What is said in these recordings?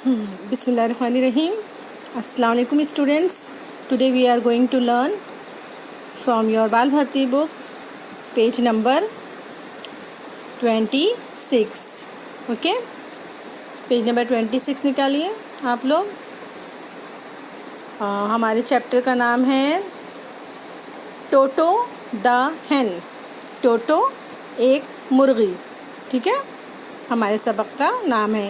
Bismillahirrahmanirrahim. Assalamu alaikum students. Today we are going to learn from your Bal Bharti book, page number 26. Okay? Page number 26 निकालिए आप लोग। हमारे chapter का नाम है टोटो द हैन। टोटो एक मुर्गी। ठीक है, हमारे सबक का नाम है।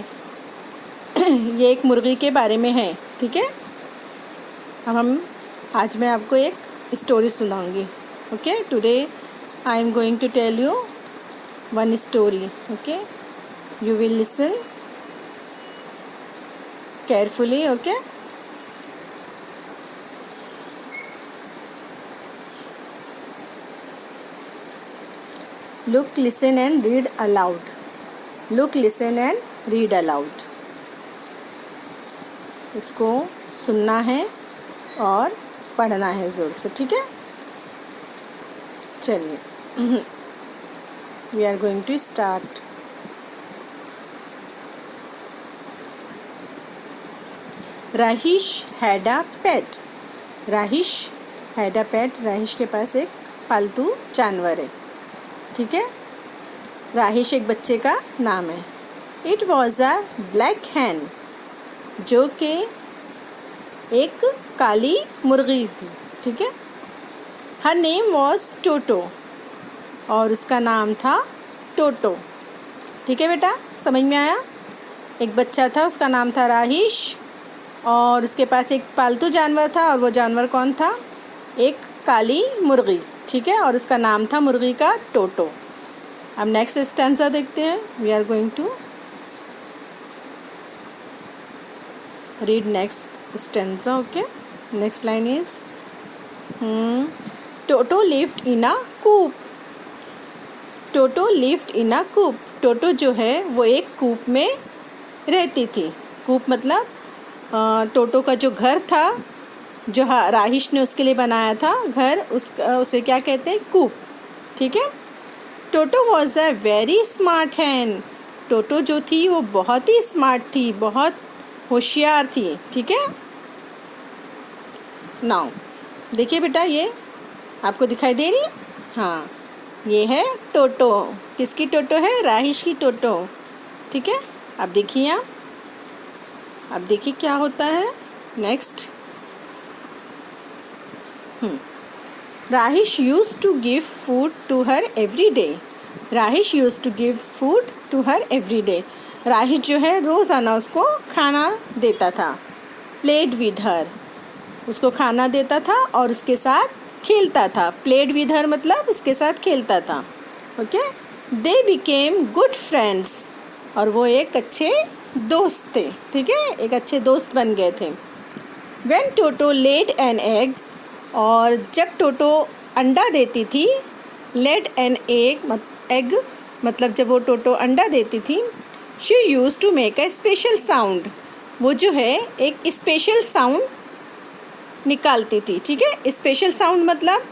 ये एक मुर्गी के बारे में है। ठीक है, अब आज मैं आपको एक स्टोरी सुनाऊंगी। Okay, today I am going to tell you one story. Okay, you will listen carefully. Okay, look, listen and read aloud. Look, listen and read aloud. इसको सुनना है और पढ़ना है ज़ोर से। ठीक है, चलिए we are going to start. Rahish had a pet. Rahish had a pet. Rahish के पास एक पालतू जानवर है। ठीक है, राहिश एक बच्चे का नाम है। इट वॉज अ ब्लैक हैन, जो कि एक काली मुर्गी थी। ठीक है, हर नेम वॉज टोटो, और उसका नाम था टोटो। ठीक है बेटा, समझ में आया? एक बच्चा था, उसका नाम था राहिश, और उसके पास एक पालतू जानवर था, और वो जानवर कौन था? एक काली मुर्गी। ठीक है, और उसका नाम था मुर्गी का टोटो। अब नेक्स्ट स्टैंजा देखते हैं। We are going to read next stanza. Okay, next line is Toto lived in a coop. Toto lived in a coop. Toto जो है वो एक कूप में रहती थी। कूप मतलब टोटो का जो घर था, जो राहिश ने उसके लिए बनाया था घर, उसे क्या कहते हैं? कूप। ठीक है, Toto was a very smart hen. Toto जो थी वो बहुत ही स्मार्ट थी, बहुत होशियार थी। ठीक है, नाउ देखिए बेटा, ये आपको दिखाई दे रही है? हाँ, ये है टोटो। किसकी टोटो है? राहिश की टोटो। ठीक है, अब देखिए आप, अब देखिए क्या होता है next. Rahish used to give food to her every day. Rahish used to give food to her every day. Rahish जो है रोज़ाना उसको खाना देता था। प्लेड विद हर, उसको खाना देता था और उसके साथ खेलता था। प्लेड विद हर मतलब उसके साथ खेलता था। Okay, they became good friends, और वो एक अच्छे दोस्त थे। ठीक है, एक अच्छे दोस्त बन गए थे। When Toto laid an egg, और जब टोटो अंडा देती थी, लेड एन एग मतलब जब वो टोटो अंडा देती थी, she use to make a special sound. वो जो है एक स्पेशल साउंड निकालती थी। ठीक है, स्पेशल साउंड मतलब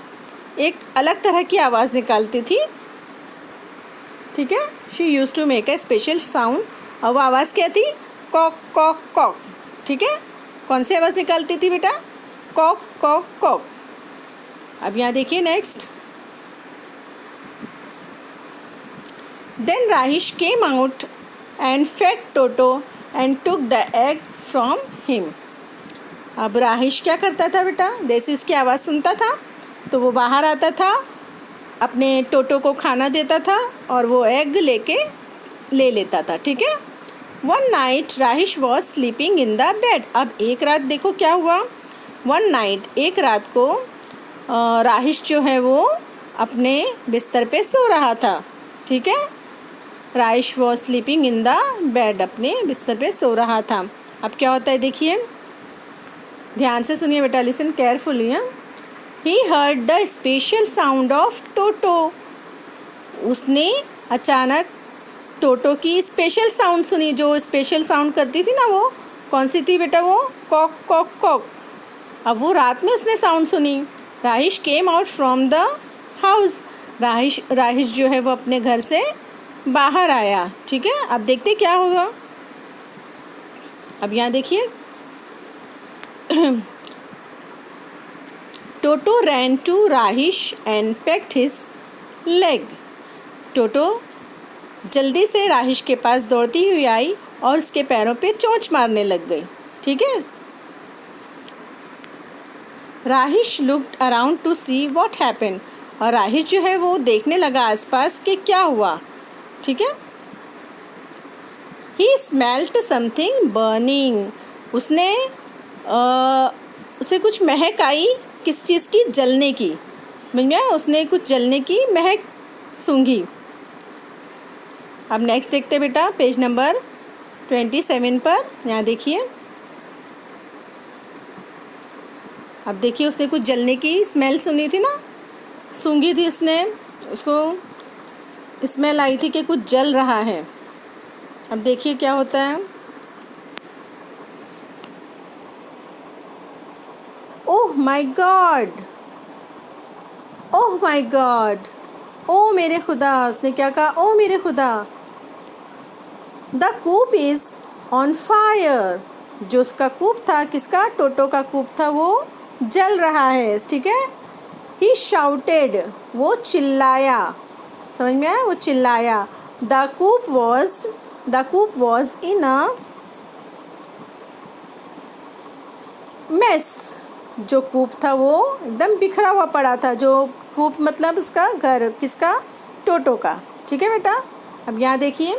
एक अलग तरह की आवाज़ निकालती थी। ठीक है, she use to make a special sound, और वो आवाज़ क्या थी? Cock cock cock. ठीक है, कौन सी आवाज़ निकालती थी बेटा? Cock cock cock. अब यहाँ देखिए next. Then Rahish came out and fed Toto and took the egg from him. अब राहिश क्या करता था बेटा? जैसे उसकी आवाज़ सुनता था तो वो बाहर आता था, अपने टोटो को खाना देता था, और वो एग ले लेता था। ठीक है, one night Rahish was sleeping in the bed. अब एक रात देखो क्या हुआ। वन नाइट, एक रात को राहिश जो है वो अपने बिस्तर पे सो रहा था। ठीक है, Rahish was sleeping in the bed, अपने बिस्तर पे सो रहा था। अब क्या होता है देखिए, ध्यान से सुनिए बेटा, listen carefully. He heard the special sound of Toto. उसने अचानक टोटो की स्पेशल साउंड सुनी। जो स्पेशल साउंड करती थी ना, वो कौन सी थी बेटा? वो कॉक कॉक कॉक। अब वो रात में उसने साउंड सुनी। Rahish came out from the house. Rahish जो है वो अपने घर से बाहर आया। ठीक है, अब देखते क्या होगा। अब यहाँ देखिए, Toto ran to Rahish and pecked his leg. Toto जल्दी से राहिश के पास दौड़ती हुई आई और उसके पैरों पे चोंच मारने लग गई। ठीक है। Rahish looked around to see what happened. और राहिश जो है वो देखने लगा आसपास कि क्या हुआ। ठीक है। ही स्मेल्ट समथिंग बर्निंग। उसे कुछ महक आई, किस चीज़ की? जलने की। समझ गया? उसने कुछ जलने की महक सूंघी। अब नेक्स्ट देखते बेटा, पेज नंबर 27 पर। यहाँ देखिए, अब देखिए उसने कुछ जलने की स्मेल सुनी थी ना, सूंघी थी उसने, उसको स्मेल आई थी कि कुछ जल रहा है। अब देखिए क्या होता है। Oh my God, oh my God, ओ मेरे खुदा। उसने क्या कहा? ओ मेरे खुदा। The coop is on fire. जो उसका कूप था, किसका? टोटो का कूप था, वो जल रहा है। ठीक है। ही शाउटेड, वो चिल्लाया। समझ में आया? वो चिल्लाया। The coop was in a mess. जो कूप था वो एकदम बिखरा हुआ पड़ा था। जो कूप मतलब उसका घर, किसका? टोटो का। ठीक है बेटा। अब यहाँ देखिए,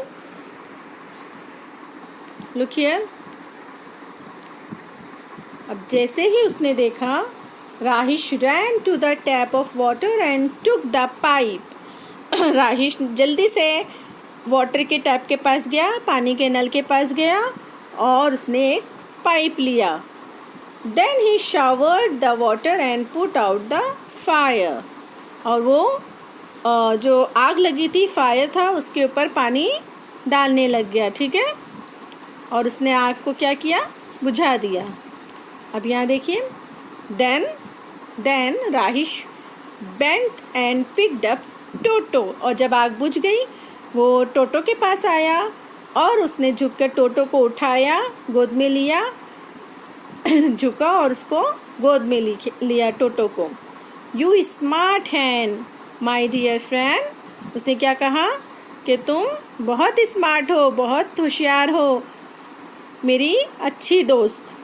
लुक हियर। अब जैसे ही उसने देखा, Rahish ran to the tap of water and took the pipe. Rahish जल्दी से वाटर के टैप के पास गया, पानी के नल के पास गया और उसने एक पाइप लिया। Then he showered the water and put out the fire. और वो जो आग लगी थी, फायर था, उसके ऊपर पानी डालने लग गया। ठीक है। और उसने आग को क्या किया? बुझा दिया। अब यहाँ देखिए, then Rahish bent and picked up Toto. और जब आग बुझ गई, वो टोटो के पास आया और उसने झुककर टोटो को उठाया, गोद में लिया। झुका और उसको गोद में लिया टोटो को। You smart hand my dear friend. उसने क्या कहा? कि तुम बहुत स्मार्ट हो, बहुत होशियार हो, मेरी अच्छी दोस्त।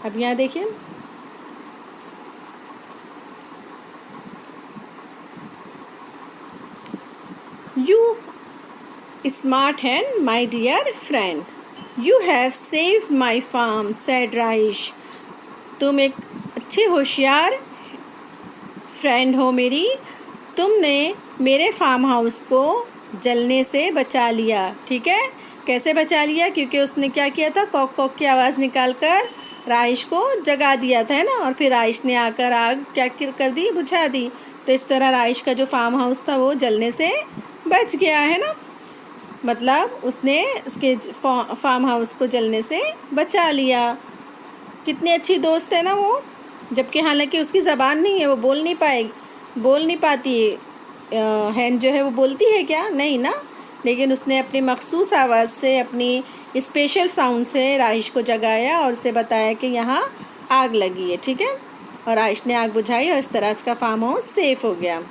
अब यहाँ देखिए, you smart hand my dear friend, you have saved my farm, said Rahish. तुम एक अच्छे होशियार फ्रेंड हो मेरी, तुमने मेरे फार्म हाउस को जलने से बचा लिया। ठीक है। कैसे बचा लिया? क्योंकि उसने क्या किया था? कॉक कॉक की आवाज़ निकाल कर राहिश को जगा दिया था, है ना। और फिर राहिश ने आकर आग क्या कर दी? बुझा दी। तो इस तरह राहिश का जो फार्म हाउस था वो जलने से बच गया, है ना। मतलब उसने उसके फार्म हाउस को जलने से बचा लिया। कितनी अच्छी दोस्त है ना वो। जबकि हालांकि उसकी ज़बान नहीं है, वो बोल नहीं पाती हैन जो है वो बोलती है क्या? नहीं ना। लेकिन उसने अपनी मखसूस आवाज़ से, अपनी स्पेशल साउंड से राहिश को जगाया और उसे बताया कि यहाँ आग लगी है। ठीक है। और राहिश ने आग बुझाई और इस तरह उसका फार्म हाउस सेफ हो गया।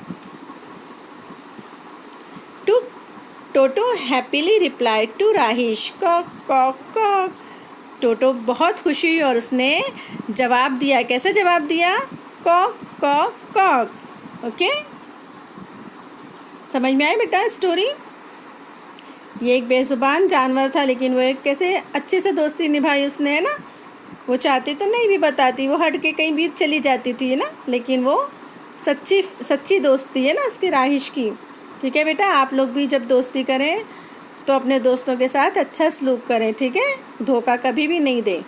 Toto happily replied to Rahish, cock cock cock. Toto बहुत खुशी हुई और उसने जवाब दिया। कैसे जवाब दिया? Kock cock Kock. ओके, समझ में आई बेटा स्टोरी? ये एक बेजुबान जानवर था, लेकिन वो एक कैसे अच्छे से दोस्ती निभाई उसने, है ना। वो चाहती तो नहीं भी बताती, वो हट के कहीं भी चली जाती थी, है ना। लेकिन वो सच्ची दोस्ती है ना उसकी, राहिश की। ठीक है बेटा, आप लोग भी जब दोस्ती करें तो अपने दोस्तों के साथ अच्छा सलूक करें। ठीक है। धोखा कभी भी नहीं दें।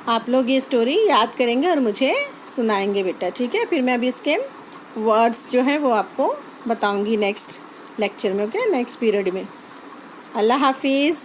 आप लोग ये स्टोरी याद करेंगे और मुझे सुनाएंगे बेटा। ठीक है। फिर मैं अभी इसके वर्ड्स जो हैं वो आपको बताऊंगी नेक्स्ट लेक्चर में। ओके, नेक्स्ट पीरियड में। अल्लाह हाफिज़।